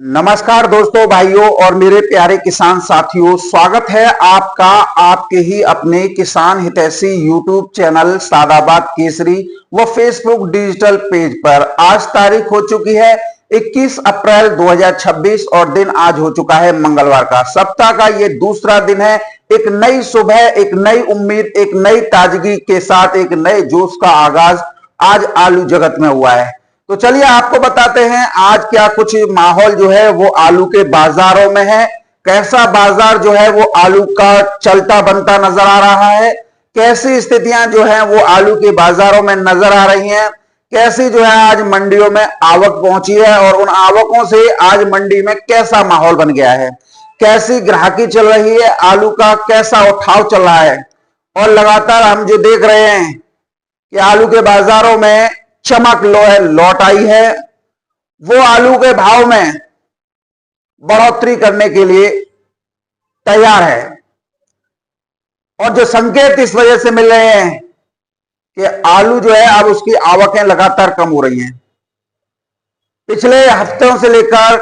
नमस्कार दोस्तों, भाइयों और मेरे प्यारे किसान साथियों, स्वागत है आपका आपके ही अपने किसान हितैषी यूट्यूब चैनल सादाबाद केसरी व फेसबुक डिजिटल पेज पर। आज तारीख हो चुकी है 21 अप्रैल 2026 और दिन आज हो चुका है मंगलवार का। सप्ताह का ये दूसरा दिन है। एक नई सुबह, एक नई उम्मीद, एक नई ताजगी के साथ एक नए जोश का आगाज आज आलू जगत में हुआ है। तो चलिए आपको बताते हैं आज क्या कुछ माहौल जो है वो आलू के बाजारों में है। कैसा बाजार जो है वो आलू का चलता बनता नजर आ रहा है। कैसी स्थितियां जो है वो आलू के बाजारों में नजर आ रही हैं। कैसी जो है आज मंडियों में आवक पहुंची है और उन आवकों से आज मंडी में कैसा माहौल बन गया है। कैसी ग्राहकी चल रही है, आलू का कैसा उठाव चल रहा है। और लगातार हम जो देख रहे हैं कि आलू के बाजारों में चमक लौट आई है। वो आलू के भाव में बढ़ोतरी करने के लिए तैयार है। और जो संकेत इस वजह से मिल रहे हैं कि आलू जो है अब उसकी आवकें लगातार कम हो रही हैं। पिछले हफ्तों से लेकर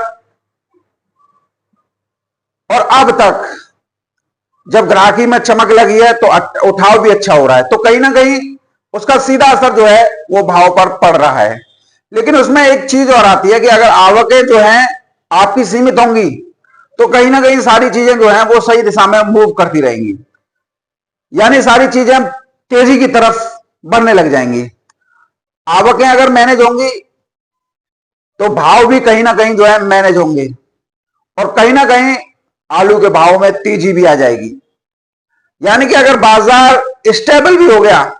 और अब तक जब ग्राहकी में चमक लगी है तो उठाव भी अच्छा हो रहा है। तो कहीं ना कहीं उसका सीधा असर जो है वो भाव पर पड़ रहा है। लेकिन उसमें एक चीज और आती है कि अगर आवकें जो हैं आपकी सीमित होंगी तो कहीं ना कहीं सारी चीजें जो हैं वो सही दिशा में मूव करती रहेंगी, यानी सारी चीजें तेजी की तरफ बढ़ने लग जाएंगी। आवकें अगर मैनेज होंगी तो भाव भी कहीं ना कहीं जो है मैनेज होंगे और कहीं ना कहीं आलू के भाव में तेजी भी आ जाएगी। यानी कि अगर बाजार स्टेबल भी हो गया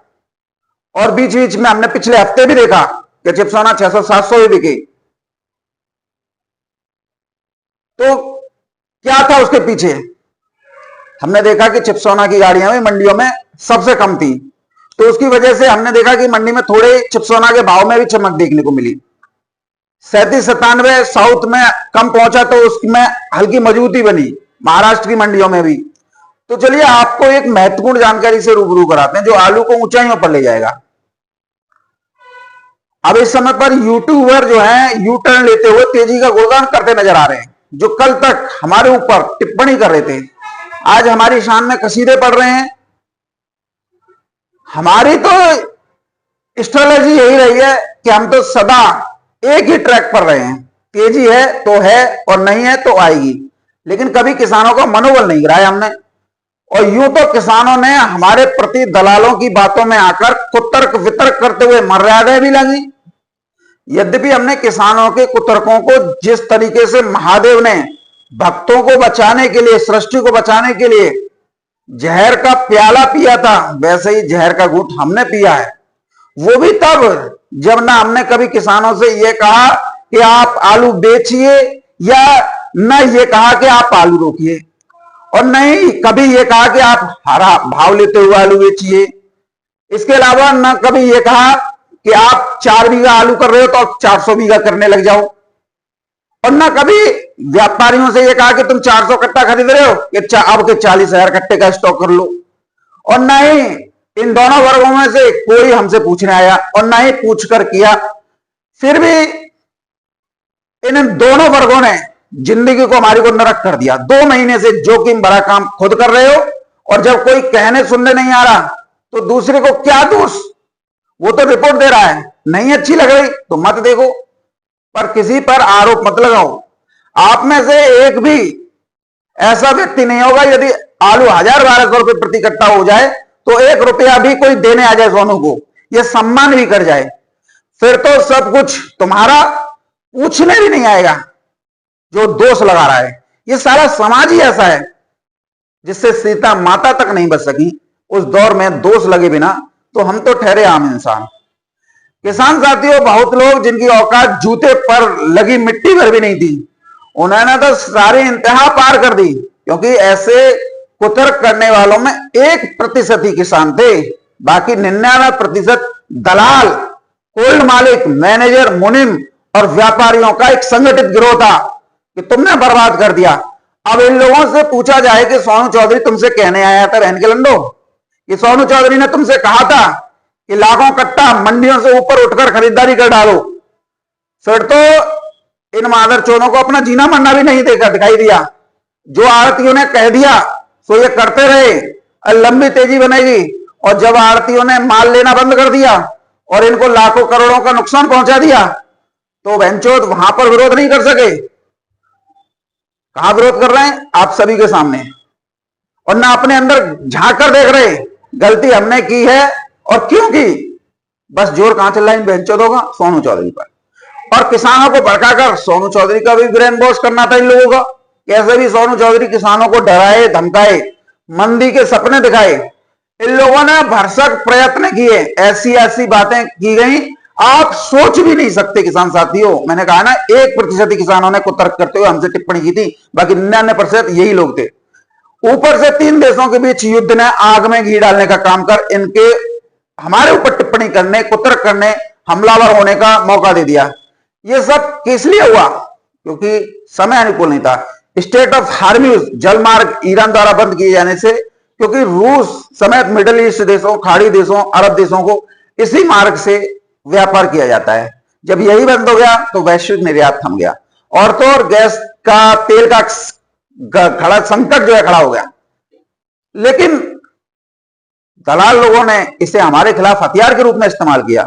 और बीच बीच में हमने पिछले हफ्ते भी देखा कि चिपसोना 600-700 भी बिकी, तो क्या था उसके पीछे। हमने देखा कि चिपसोना की गाड़ियां भी मंडियों में सबसे कम थी, तो उसकी वजह से हमने देखा कि मंडी में थोड़े चिपसोना के भाव में भी चमक देखने को मिली। 37-97 साउथ में कम पहुंचा तो उसमें हल्की मजबूती बनी, महाराष्ट्र की मंडियों में भी। तो चलिए आपको एक महत्वपूर्ण जानकारी से रूबरू कराते हैं जो आलू को ऊंचाइयों पर ले जाएगा। अब इस समय पर यूट्यूबर जो है यू टर्न लेते हुए तेजी का गुणगान करते नजर आ रहे हैं। जो कल तक हमारे ऊपर टिप्पणी कर रहे थे आज हमारी शान में कसीदे पढ़ रहे हैं। हमारी तो स्ट्रेटजी यही रही है कि हम तो सदा एक ही ट्रैक पर रहे हैं। तेजी है तो है और नहीं है तो आएगी, लेकिन कभी किसानों का मनोबल नहीं गिराया हमने। और यूं तो किसानों ने हमारे प्रति दलालों की बातों में आकर कुतर्क वितर्क करते हुए मर्यादाएं भी लगी। यद्यपि हमने किसानों के कुतर्कों को जिस तरीके से महादेव ने भक्तों को बचाने के लिए, सृष्टि को बचाने के लिए जहर का प्याला पिया था, वैसे ही जहर का घूंट हमने पिया है। वो भी तब जब ना हमने कभी किसानों से यह कहा कि आप आलू बेचिए या न ये कहा कि आप आलू रोकिए, और नहीं कभी ये कहा कि आप हरा भाव लेते हुए आलू बेचिए। इसके अलावा न कभी ये कहा कि आप 4 बीघा आलू कर रहे हो तो आप 400 बीघा करने लग जाओ, और ना कभी व्यापारियों से यह कहा कि तुम 400 कट्टा खरीद रहे हो कि अब के 40,000 कट्टे का स्टॉक कर लो। और ना ही इन दोनों वर्गों में से कोई हमसे पूछने आया और ना ही पूछकर किया। फिर भी इन दोनों वर्गों ने जिंदगी को हमारी को नरक कर दिया। 2 महीने से जोखिम भरा काम खुद कर रहे हो और जब कोई कहने सुनने नहीं आ रहा तो दूसरे को क्या दोष। वो तो रिपोर्ट दे रहा है, नहीं अच्छी लग रही तो मत देखो, पर किसी पर आरोप मत लगाओ। आप में से एक भी ऐसा व्यक्ति नहीं होगा यदि आलू 1000-1200 रुपए प्रति कट्टा हो जाए तो 1 रुपया भी कोई देने आ जाए सोनू को, यह सम्मान भी कर जाए, फिर तो सब कुछ तुम्हारा पूछने भी नहीं आएगा जो दोष लगा रहा है। यह सारा समाज ही ऐसा है जिससे सीता माता तक नहीं बच सकी। उस दौर में दोष लगे बिना तो हम तो ठहरे आम इंसान। किसान साथियों, बहुत लोग जिनकी औकात जूते पर लगी मिट्टी पर भी नहीं थी, उन्होंने तो सारी इंतहा पार कर दी, क्योंकि ऐसे कुतर्क करने वालों में 1% ही किसान थे। बाकी 99% दलाल, कोल्ड मालिक, मैनेजर, मुनिम और व्यापारियों का एक संगठित गिरोह था कि तुमने बर्बाद कर दिया। अब इन लोगों से पूछा जाए कि सोनू चौधरी तुमसे कहने आया था रहन के लंडो, कि सोनू चौधरी ने तुमसे कहा था कि लाखों कट्टा मंडियों से ऊपर उठकर खरीदारी कर डालो, फिर तो इन मादरचोदों को अपना जीना मरना भी नहीं देखा दिखाई दिया। जो आड़तियों ने कह दिया सो ये करते रहे, लंबी तेजी बनेगी। और जब आड़तियों ने माल लेना बंद कर दिया और इनको लाखों करोड़ों का नुकसान पहुंचा दिया, तो बहनचोद वहां पर विरोध नहीं कर सके। कहां विरोध कर रहे हैं? आप सभी के सामने। और ना अपने अंदर झांक कर देख रहे गलती हमने की है और क्यों की। बस जोर कहां चल रहा है इन बहनचोदों का? सोनू चौधरी पर। और किसानों को भड़काकर सोनू चौधरी का भी ब्रेन वॉश करना था इन लोगों का। कैसे भी सोनू चौधरी किसानों को डराए, धमकाए, मंदी के सपने दिखाए। इन लोगों ने भरसक प्रयत्न किए, ऐसी ऐसी बातें की गई आप सोच भी नहीं सकते। किसान साथियों, मैंने कहा ना 1% किसानों ने कुतर्क करते हुए हमसे टिप्पणी की थी, बाकी 99% यही लोग थे। ऊपर से 3 देशों के बीच युद्ध ने आग में घी डालने का काम कर इनके हमारे ऊपर टिप्पणी करने, कुतर्क करने, हमलावर होने का मौका दे दिया। ये सब किस लिए हुआ? क्योंकि समय अनुकूल नहीं था। स्टेट ऑफ हार्म्यूज जल मार्ग ईरान द्वारा बंद किए जाने से, क्योंकि रूस समेत मिडिल ईस्ट देशों, खाड़ी देशों, अरब देशों को इसी मार्ग से व्यापार किया जाता है। जब यही बंद हो गया तो वैश्विक निर्यात थम गया और तो और गैस का, तेल का खड़ा संकट जो है खड़ा हो गया। लेकिन दलाल लोगों ने इसे हमारे खिलाफ हथियार के रूप में इस्तेमाल किया।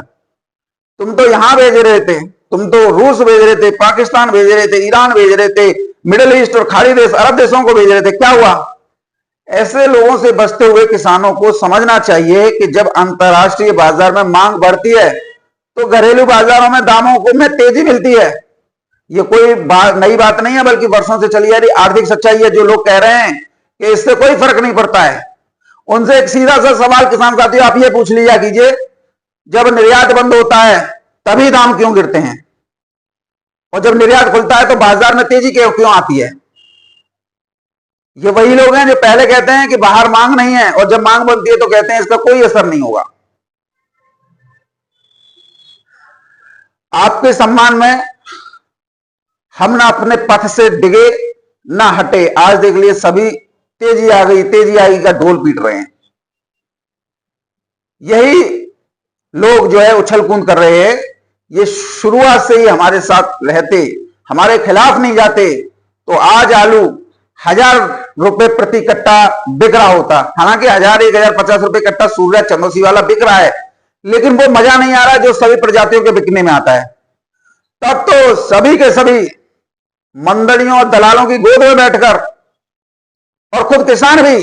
तुम तो यहां भेज रहे थे, तुम तो रूस भेज रहे थे, पाकिस्तान भेज रहे थे, ईरान भेज रहे थे, मिडिल ईस्ट और खाड़ी देश, अरब देशों को भेज रहे थे। क्या हुआ? ऐसे लोगों से बचते हुए किसानों को समझना चाहिए कि जब अंतरराष्ट्रीय बाजार में मांग बढ़ती है तो घरेलू बाजारों में दामों को में तेजी मिलती है। ये कोई नई बात नहीं है, बल्कि वर्षों से चली आ रही आर्थिक सच्चाई है। जो लोग कह रहे हैं कि इससे कोई फर्क नहीं पड़ता है, उनसे एक सीधा सा सवाल किसान साथियों आप ये पूछ लिया कीजिए, जब निर्यात बंद होता है तभी दाम क्यों गिरते हैं, और जब निर्यात खुलता है तो बाजार में तेजी क्यों आती है? ये वही लोग हैं जो पहले कहते हैं कि बाहर मांग नहीं है, और जब मांग बनती है तो कहते हैं इसका कोई असर नहीं होगा। आपके सम्मान में हम ना अपने पथ से डिगे ना हटे। आज देख लिए सभी तेजी आ गई, तेजी आएगी का ढोल पीट रहे हैं। यही लोग जो है उछल कूद कर रहे हैं, ये शुरुआत से ही हमारे साथ रहते, हमारे खिलाफ नहीं जाते तो आज आलू 1000 रुपए प्रति कट्टा बिक रहा होता। हालांकि 1000, 1000, 50 रुपए कट्टा सूर्य चंदोसी वाला बिक रहा है, लेकिन वो मजा नहीं आ रहा जो सभी प्रजातियों के बिकने में आता है। तब तो सभी के सभी मंडलियों और दलालों की गोद में बैठकर और खुद किसान भी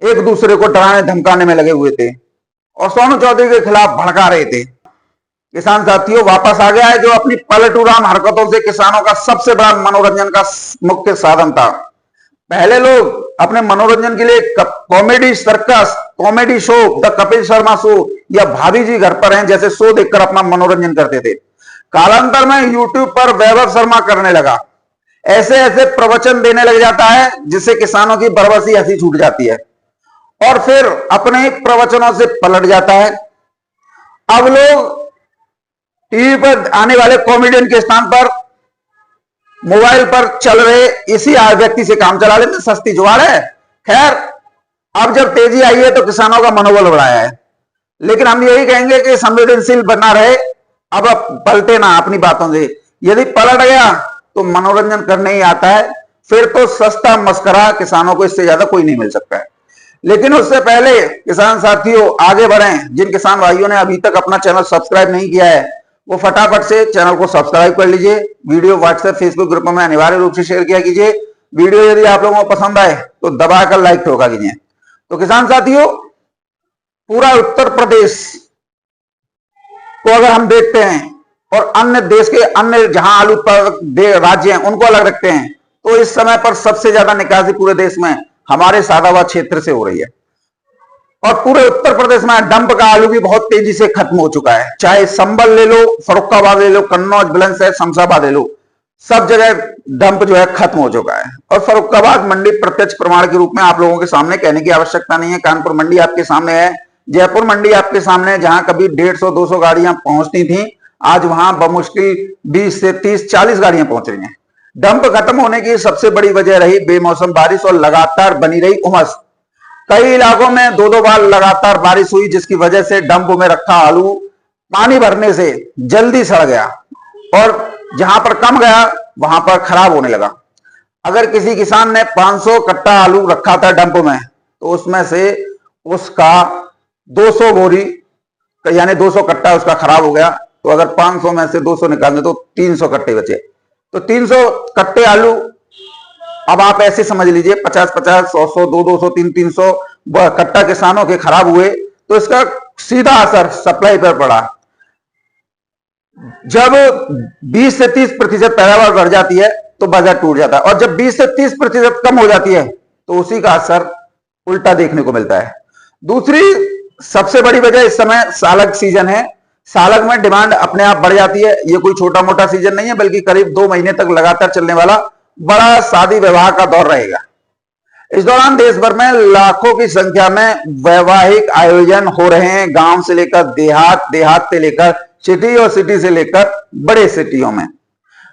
एक दूसरे को डराने धमकाने में लगे हुए थे और सोनू चौधरी के खिलाफ भड़का रहे थे। किसान साथियों, वापस आ गया है जो अपनी पलटूराम हरकतों से किसानों का सबसे बड़ा मनोरंजन का मुख्य साधन था। पहले लोग अपने मनोरंजन के लिए comedy circus, comedy show, the Kapil Sharma show या भाभी जी घर पर हैं जैसे शो देखकर अपना मनोरंजन करते थे। कालांतर में यूट्यूब पर वैभव शर्मा करने लगा, ऐसे ऐसे प्रवचन देने लग जाता है जिससे किसानों की बरबसी हंसी छूट जाती है और फिर अपने ही प्रवचनों से पलट जाता है। अब लोग टीवी पर आने वाले कॉमेडियन के स्थान पर मोबाइल पर चल रहे इसी व्यक्ति से काम चला लेते, सस्ती जुगाड़ है। खैर, अब जब तेजी आई है तो किसानों का मनोबल बढ़ाया है, लेकिन हम यही कहेंगे कि संवेदनशील बना रहे, अब पलटे ना अपनी बातों से। यदि पलट गया तो मनोरंजन करने ही आता है, फिर तो सस्ता मस्करा किसानों को इससे ज्यादा कोई नहीं मिल सकता है। लेकिन उससे पहले किसान साथियों आगे बढ़ें। जिन किसान भाइयों ने अभी तक अपना चैनल सब्सक्राइब नहीं किया है वो फटाफट से चैनल को सब्सक्राइब कर लीजिए। वीडियो व्हाट्सएप, फेसबुक ग्रुप में अनिवार्य रूप से शेयर किया कीजिए। वीडियो यदि आप लोगों को पसंद आए तो दबाकर लाइक ठोका कीजिए। तो किसान साथियों, पूरा उत्तर प्रदेश को अगर हम देखते हैं और अन्य देश के अन्य जहां आलू उत्पादक राज्य हैं उनको अलग रखते हैं, तो इस समय पर सबसे ज्यादा निकासी पूरे देश में हमारे सादाबाद क्षेत्र से हो रही है। और पूरे उत्तर प्रदेश में डंप का आलू भी बहुत तेजी से खत्म हो चुका है। चाहे संबल ले लो, फर्रुखाबाद ले लो, कन्नौज, बुलंदशहर, शमशाबाद ले लो, सब जगह डंप जो है खत्म हो चुका है। और फर्रुखाबाद मंडी प्रत्यक्ष प्रमाण के रूप में आप लोगों के सामने कहने की आवश्यकता नहीं है। कानपुर मंडी आपके सामने है, जयपुर मंडी आपके सामने है, जहां कभी 150-200 गाड़ियां पहुंचती थी, आज वहां बमुश्किल 20 से 30-40 गाड़ियां पहुंच रही हैं। डंप खत्म होने की सबसे बड़ी वजह रही बेमौसम बारिश और लगातार बनी रही उमस। कई इलाकों में 2-2 बार लगातार बारिश हुई, जिसकी वजह से डंप में रखा आलू पानी भरने से जल्दी सड़ गया और जहां पर कम गया वहां पर खराब होने लगा। अगर किसी किसान ने 500 कट्टा आलू रखा था डंप में, तो उसमें से उसका 200 बोरी यानी 200 कट्टा उसका खराब हो गया। तो अगर 500 में से 200 निकाल दे तो 300 कट्टे बचे। तो 300 कट्टे आलू, अब आप ऐसे समझ लीजिए 50-50, 100-100, 200-200, 300 कट्टा किसानों के खराब हुए। तो इसका सीधा असर सप्लाई पर पड़ा। जब 20 से 30% पैदावार बढ़ जाती है तो बाजार टूट जाता है, और जब 20 से 30% कम हो जाती है तो उसी का असर उल्टा देखने को मिलता है। दूसरी सबसे बड़ी वजह इस समय सालक सीजन है। सालक में डिमांड अपने आप बढ़ जाती है। ये कोई छोटा मोटा सीजन नहीं है, बल्कि करीब 2 महीने तक लगातार चलने वाला बड़ा शादी विवाह का दौर रहेगा। इस दौरान देश भर में लाखों की संख्या में वैवाहिक आयोजन हो रहे हैं, गांव से लेकर देहात, देहात से लेकर सिटी और सिटी से लेकर बड़े सिटियों में।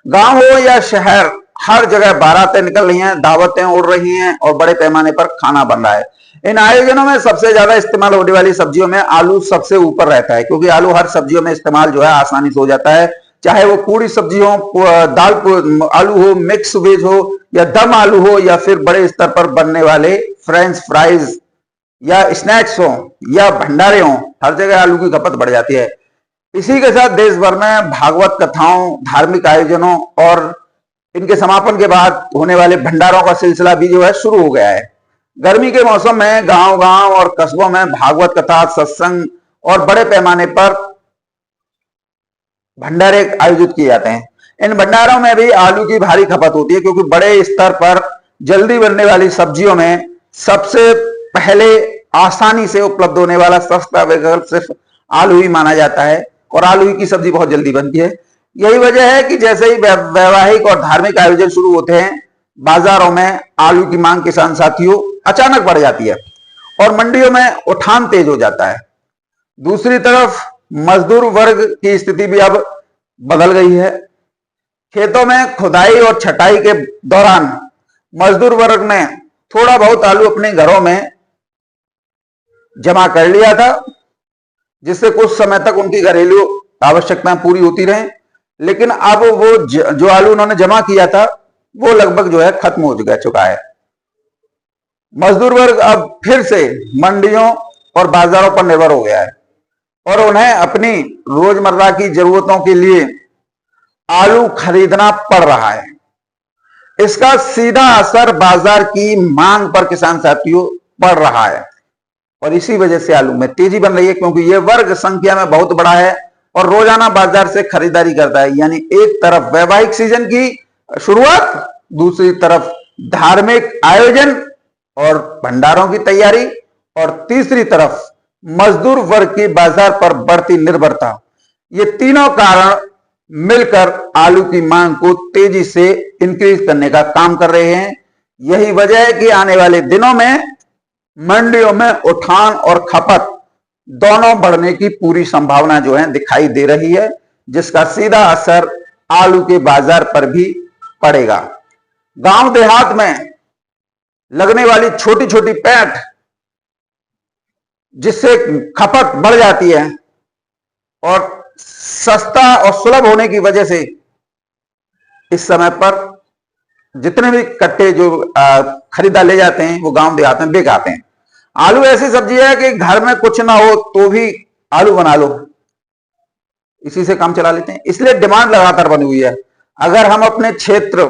गांव हो या शहर, हर जगह बारातें निकल रही हैं, दावतें उड़ रही हैं और बड़े पैमाने पर खाना बन रहा है। इन आयोजनों में सबसे ज्यादा इस्तेमाल होने वाली सब्जियों में आलू सबसे ऊपर रहता है, क्योंकि आलू हर सब्जियों में इस्तेमाल जो है आसानी से हो जाता है। चाहे वो पूरी सब्जी हो, दाल आलू हो, मिक्स वेज हो, या दम आलू हो, या फिर बड़े स्तर पर बनने वाले फ्रेंच फ्राइज या स्नैक्स हो या भंडारे हो, हर जगह आलू की खपत बढ़ जाती है। इसी के साथ देश भर में भागवत कथाओं, धार्मिक आयोजनों और इनके समापन के बाद होने वाले भंडारों का सिलसिला भी जो है शुरू हो गया है। गर्मी के मौसम में गांव-गांव और कस्बों में भागवत कथा, सत्संग और बड़े पैमाने पर भंडारे आयोजित किए जाते हैं। इन भंडारों में भी आलू की भारी खपत होती है, क्योंकि बड़े स्तर पर जल्दी बनने वाली सब्जियों में सबसे पहले आसानी से उपलब्ध होने वाला सस्ता विकल्प सिर्फ आलू ही माना जाता है, और आलू ही की सब्जी बहुत जल्दी बनती है। यही वजह है कि जैसे ही वैवाहिक और धार्मिक आयोजन शुरू होते हैं, बाजारों में आलू की मांग किसान साथियों अचानक बढ़ जाती है और मंडियों में उठान तेज हो जाता है। दूसरी तरफ मजदूर वर्ग की स्थिति भी अब बदल गई है। खेतों में खुदाई और छटाई के दौरान मजदूर वर्ग ने थोड़ा बहुत आलू अपने घरों में जमा कर लिया था, जिससे कुछ समय तक उनकी घरेलू आवश्यकताएं पूरी होती रहीं। लेकिन अब वो जो आलू उन्होंने जमा किया था वो लगभग जो है खत्म हो चुका है। मजदूर वर्ग अब फिर से मंडियों और बाजारों पर निर्भर हो गया है, और उन्हें अपनी रोजमर्रा की जरूरतों के लिए आलू खरीदना पड़ रहा है। इसका सीधा असर बाजार की मांग पर किसान साथियों पड़ रहा है, और इसी वजह से आलू में तेजी बन रही है, क्योंकि यह वर्ग संख्या में बहुत बड़ा है और रोजाना बाजार से खरीदारी करता है। यानी एक तरफ वैवाहिक सीजन की शुरुआत, दूसरी तरफ धार्मिक आयोजन और भंडारों की तैयारी, और तीसरी तरफ मजदूर वर्ग की बाजार पर बढ़ती निर्भरता। ये तीनों कारण मिलकर आलू की मांग को तेजी से इंक्रीज करने का काम कर रहे हैं। यही वजह है कि आने वाले दिनों में मंडियों में उठान और खपत दोनों बढ़ने की पूरी संभावना जो है दिखाई दे रही है, जिसका सीधा असर आलू के बाजार पर भी पड़ेगा। गांव देहात में लगने वाली छोटी छोटी पैठ, जिससे खपत बढ़ जाती है, और सस्ता और सुलभ होने की वजह से इस समय पर जितने भी कट्टे जो खरीदा ले जाते हैं वो गांव देहात में बिक आते हैं। आलू ऐसी सब्जी है कि घर में कुछ ना हो तो भी आलू बना लो, इसी से काम चला लेते हैं, इसलिए डिमांड लगातार बनी हुई है। अगर हम अपने क्षेत्र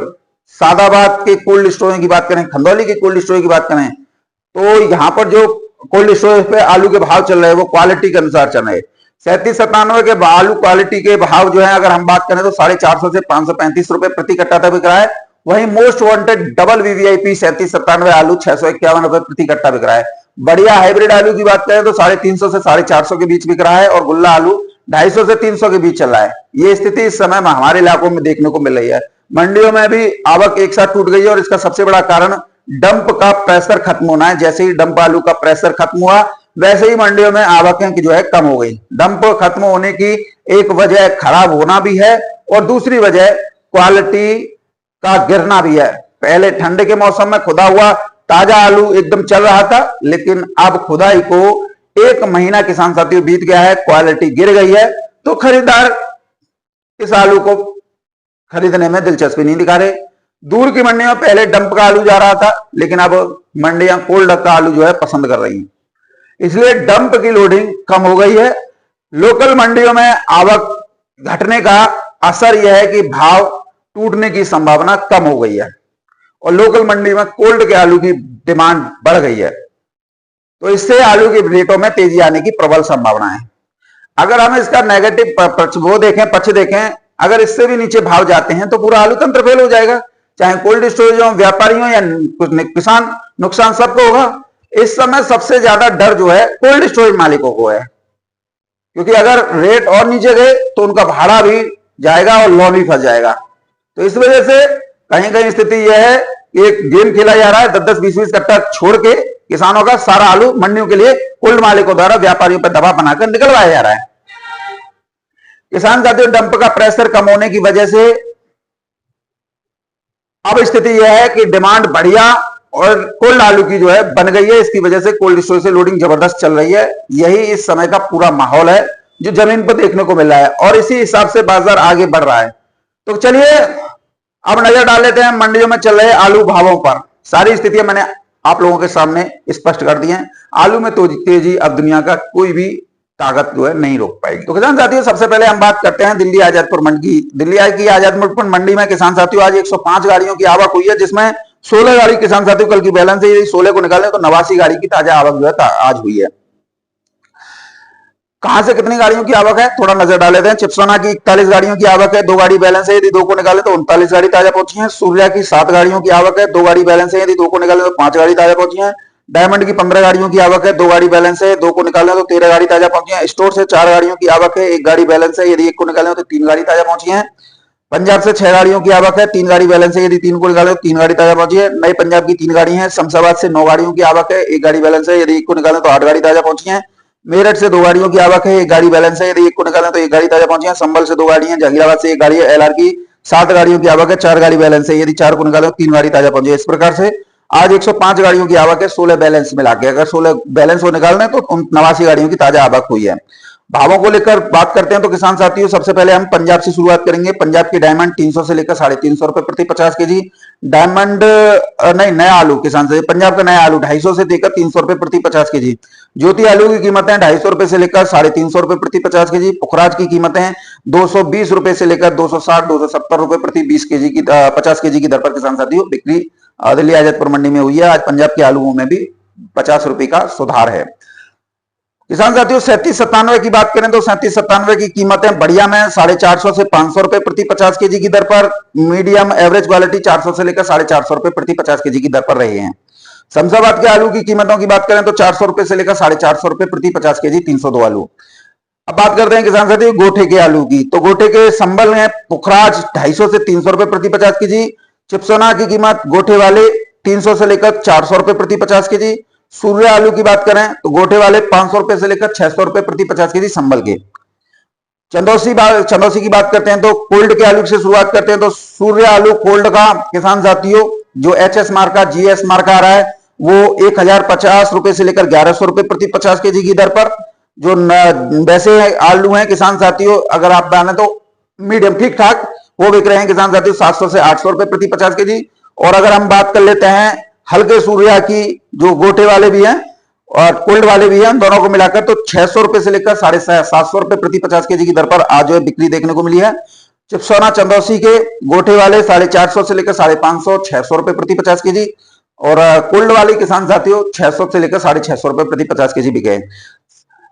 सादाबाद के कोल्ड स्टोर की बात करें, खंदौली के कोल्ड स्टोर की बात करें, तो यहां पर जो कोल्ड स्टोर पे आलू के भाव चल रहे हैं वो क्वालिटी के अनुसार चल रहे हैं। 37-97 के आलू क्वालिटी के भाव जो है अगर हम बात करें तो 450 से 535 रुपए प्रति कट्टा तक बिक रहा है। वहीं मोस्ट वांटेड डबल वीवीआईपी 37-97 आलू 651 रुपए प्रति कट्टा बिक रहा है। बढ़िया हाइब्रिड आलू की बात करें तो 350 से 450 के बीच बिक रहा है, और गुल्ला आलू 250 से 300 के बीच चल रहा है। ये स्थिति इस समय हमारे इलाकों में देखने को मिल रही है। मंडियों में भी आवक एक साथ टूट गई है, और इसका सबसे बड़ा कारण डंप का प्रेशर खत्म होना है। जैसे ही डंप आलू का प्रेशर खत्म हुआ, वैसे ही मंडियों में आवकें की जो है कम हो गई। डंप खत्म होने की एक वजह खराब होना भी है, और दूसरी वजह क्वालिटी का गिरना भी है। पहले ठंड के मौसम में खुदा हुआ ताजा आलू एकदम चल रहा था, लेकिन अब खुदाई को 1 महीना किसान साथियों बीत गया है, क्वालिटी गिर गई है, तो खरीदार इस आलू को खरीदने में दिलचस्पी नहीं दिखा रहे। दूर की मंडियों में पहले डंप का आलू जा रहा था, लेकिन अब मंडियां कोल्ड का आलू जो है पसंद कर रही हैं, इसलिए डंप की लोडिंग कम हो गई है। लोकल मंडियों में आवक घटने का असर यह है कि भाव टूटने की संभावना कम हो गई है और लोकल मंडी में कोल्ड के आलू की डिमांड बढ़ गई है, तो इससे आलू के रेटों में तेजी आने की प्रबल संभावना है। अगर हम इसका नेगेटिव पक्ष देखें, अगर इससे भी नीचे भाव जाते हैं तो पूरा आलू तंत्र फेल हो जाएगा, चाहे कोल्ड स्टोरेज हो, व्यापारी हो या किसान, नुकसान सबको होगा। इस समय सबसे ज्यादा डर जो है कोल्ड स्टोरेज मालिकों को है, क्योंकि अगर रेट और नीचे गए तो उनका भाड़ा भी जाएगा और लोन भी फंस जाएगा। तो इस वजह से कहीं कहीं स्थिति यह है कि एक गेम खेला जा रहा है, 10-10, 20-20 कट्टा छोड़ के किसानों का सारा आलू मंडियों के लिए कोल्ड मालिकों द्वारा व्यापारियों पर दबाव बनाकर निकलवाया जा रहा है। किसान साथियों, डंप का प्रेशर कम होने की वजह से अब स्थिति यह है कि डिमांड बढ़िया और कोल्ड आलू की जो है बन गई है। इसकी वजह से कोल्ड स्टोरेज से लोडिंग जबरदस्त चल रही है। यही इस समय का पूरा माहौल है जो जमीन पर देखने को मिल रहा है और इसी हिसाब से बाजार आगे बढ़ रहा है। तो चलिए अब नजर डाल लेते हैं मंडियों में चल रहे आलू भावों पर। सारी स्थितियां मैंने आप लोगों के सामने स्पष्ट कर दी हैं। आलू में तो तेजी अब दुनिया का कोई भी ताकत जो है नहीं रोक पाएगी। तो किसान साथियों, सबसे पहले हम बात करते हैं दिल्ली आजादपुर मंडी। दिल्ली की आजादपुर मंडी में किसान साथियों आज 105 गाड़ियों की आवक हुई है, जिसमें 16 गाड़ी किसान साथियों कल की बैलेंस है, यदि 16 को निकालें तो 89 गाड़ी की ताजा आवक जो है आज हुई है। कहां से कितनी गाड़ियों की आवक है थोड़ा नजर डाल लेते हैं। चिप्सोना की 41 गाड़ियों की आवक है, 2 गाड़ी बैलेंस है, यदि 2 को निकाले तो 39 गाड़ी ताजा पहुंची है। सूर्या की 7 गाड़ियों की आवक है, 2 गाड़ी बैलेंस है, यदि 2 को निकाले तो 5 गाड़ी ताजा पहुंची है। डायमंड की 15 गाड़ियों की आवक है, 2 गाड़ी बैलेंस है, 2 को निकाले तो 13 गाड़ी ताजा पहुंची है। स्टोर से 4 गाड़ियों की आवक है, 1 गाड़ी बैलेंस है, यदि 1 को निकाले तो 3 गाड़ी ताजा पहुंची है। पंजाब से 6 गाड़ियों की आवक है, 3 गाड़ी बैलेंस है, यदि 3 को निकाले तो 3 गाड़ी ताजा पहुंची है। नई पंजाब की 3 गाड़ी है। शमशाबाद से 9 गाड़ियों की आवक है, 1 गाड़ी बैलेंस है, यदि 1 को निकाले तो 8 गाड़ी ताजा पहुंची है। मेरठ से 2 गाड़ियों की आवक है, 1 गाड़ी बैलेंस है, यदि 1 को निकालें तो 1 गाड़ी ताजा पहुंची है। संभल से 2 गाड़ी है। जहांगीराबाद से 1 गाड़ी है। एलआर की 7 गाड़ियों की आवक है, 4 गाड़ी बैलेंस है, यदि 4 को निकालें तो 3 गाड़ी ताजा पहुंची है। इस प्रकार से आज 105 गाड़ियों की आवक है, 16 बैलेंस मिला के। अगर 16 बैलेंस को निकाल दें तो 89 गाड़ियों की ताजा आवक हुई है। भावों को लेकर बात करते हैं तो किसान साथियों, सबसे पहले हम पंजाब से शुरुआत करेंगे। पंजाब की डायमंड 300 से लेकर 350 रुपए प्रति 50 केजी। डायमंड नहीं, नया आलू किसान से पंजाब का नया आलू 250 से लेकर 300 रुपए प्रति 50 केजी। ज्योति आलू की कीमतें 250 रुपए से लेकर 350 रुपए प्रति 50 केजी। पुखराज की कीमतें 220 रुपए से लेकर 260, 270 रुपए प्रति 20 केजी की 50 केजी की दर पर किसान साथियों बिक्री दिल्ली आजादपुर मंडी में हुई है। आज पंजाब के आलूओं में भी 50 रुपए का सुधार है। किसान साथियों, 3797 की बात करें तो 3797 की कीमतें बढ़िया में 450 से 500 रुपए प्रति 50 केजी की दर पर, मीडियम एवरेज क्वालिटी 400 से लेकर 450 रुपए प्रति 50 केजी की दर पर रहे हैं। शमशाबाद के आलू की कीमतों की बात करें तो 400 रुपए से लेकर 450 रुपए प्रति 50 केजी 302 आलू। अब बात करते हैं किसान साथियों गोठे के आलू की। तो गोठे के संबल में पुखराज 250 से 300 रुपए प्रति 50 केजी। चिप्सोना की कीमत गोठे वाले 300 से लेकर 400 रुपए प्रति 50 केजी। सूर्य आलू की बात करें तो गोठे वाले 500 रुपए से लेकर 600 रुपए प्रति 50 केजी संबल के। चंदौसी की बात करते हैं तो कोल्ड के आलू से शुरुआत करते हैं तो सूर्य आलू कोल्ड का किसान साथियों जो एचएस मार्का, जीएस मार्का आ रहा है वो 1050 रुपए से लेकर 1100 रुपए प्रति 50 केजी की दर पर। जो वैसे आलू हैं किसान साथियों, अगर आप डालें तो मीडियम ठीक ठाक, वो बिक रहे हैं किसान साथियों 700 से 800 रुपए प्रति 50 केजी। और अगर हम बात कर लेते हैं हल्के सूर्या की, जो गोटे वाले भी हैं और कोल्ड वाले भी हैं, दोनों को मिलाकर तो 600 रुपए से लेकर 750 रुपए प्रति 50 केजी की दर पर आज जो है बिक्री देखने को मिली है। चिप्सोना चंदौसी के गोठे वाले 450 से लेकर 550, 600 रुपए प्रति 50 केजी। और कोल्ड वाले किसान साथियों 600 से लेकर 650 रुपए प्रति 50 केजी बिके।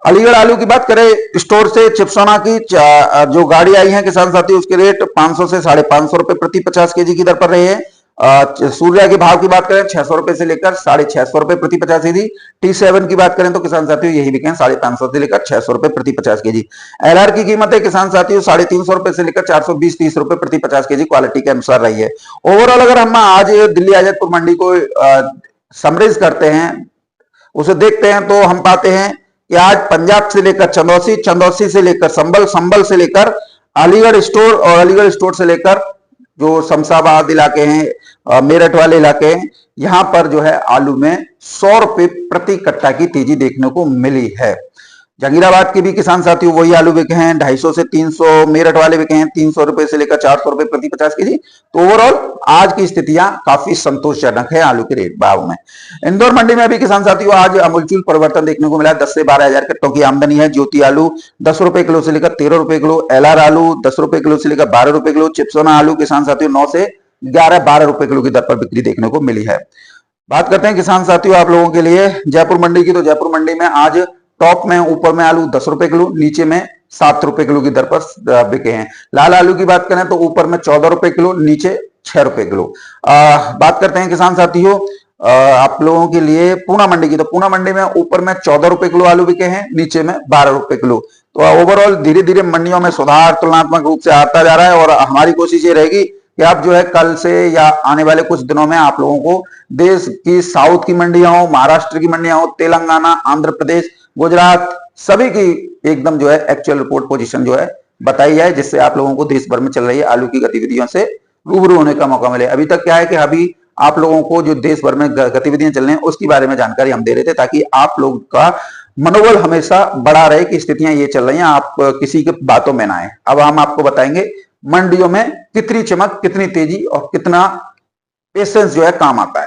अलीगढ़ आलू की बात करें स्टोर से चिप्सोना की जो गाड़ी आई है किसान साथियों उसके रेट 500 से 550 रुपए प्रति 50 केजी की दर पर रहे हैं। सूर्या के भाव की बात करें 600 रुपए से लेकर 650 रुपए प्रति 50 केजी। T7 की बात करें तो किसान साथियों यही बिके 550 से लेकर 600 रुपए प्रति 50 केजी। एलआर की कीमत है किसान साथियों 350 रुपए से लेकर 420-30 रुपए प्रति 50 केजी क्वालिटी के अनुसार रही है। ओवरऑल अगर हम आज दिल्ली आजादपुर मंडी को समराइज करते हैं, उसे देखते हैं तो हम पाते हैं कि आज पंजाब से लेकर चंदौसी, चंदौसी से लेकर संबल, संबल से लेकर अलीगढ़ स्टोर और अलीगढ़ स्टोर से लेकर जो शमशाबाद इलाके हैं, मेरठ वाले इलाके हैं, यहां पर जो है आलू में 100 रुपए प्रति कट्टा की तेजी देखने को मिली है। जहांगीराबाद के भी किसान साथियों वही आलू बिके हैं 250 से 300, मेरठ वाले बिके हैं 300 रुपए से लेकर 400 रुपए प्रति 50 केजी। तो ओवरऑल आज की स्थितियां काफी संतोषजनक है आलू के रेट भाव में। इंदौर मंडी में भी किसान साथियों आज अमूलचूल परिवर्तन देखने को मिला। 10 से 12 हजार कट्टों की आमदनी है। ज्योति आलू 10 रुपए किलो से लेकर 13 रुपए किलो, एलआर आलू 10 रुपए किलो से लेकर 12 रुपए किलो, चिप्सोना आलू किसान साथियों 9 से 11-12 रुपए किलो की दर पर बिक्री देखने को मिली है। बात करते हैं किसान साथियों आप लोगों के लिए जयपुर मंडी की। तो जयपुर मंडी में आज टॉप में ऊपर में आलू 10 रुपए किलो, नीचे में 7 रुपए किलो की दर पर बिके हैं। लाल आलू की बात करें तो ऊपर में 14 रुपए किलो, नीचे 6 रुपए किलो। बात करते हैं किसान साथियों आप लोगों के लिए पूना मंडी की। तो पूना मंडी में ऊपर में 14 रुपए किलो आलू बिके हैं, नीचे में 12 रुपए किलो। तो ओवरऑल धीरे धीरे मंडियों में सुधार तुलनात्मक रूप से आता जा रहा है और हमारी कोशिश ये रहेगी कि आप जो है कल से या आने वाले कुछ दिनों में आप लोगों को देश की साउथ की मंडियां हो, महाराष्ट्र की मंडियां हो, तेलंगाना, आंध्र प्रदेश, गुजरात सभी की एकदम जो है एक्चुअल रिपोर्ट पोजीशन जो है बताई जाए, जिससे आप लोगों को देश भर में चल रही आलू की गतिविधियों से रूबरू होने का मौका मिले। अभी तक क्या है कि अभी आप लोगों को जो देश भर में गतिविधियां चल रही हैं उसके बारे में जानकारी हम दे रहे थे, ताकि आप लोग का मनोबल हमेशा बढ़ा रहे कि स्थितियां ये चल रही हैं, आप किसी के बातों में ना आए। अब हम आपको बताएंगे मंडियों में कितनी चमक, कितनी तेजी और कितना पेशेंस जो है काम आता है।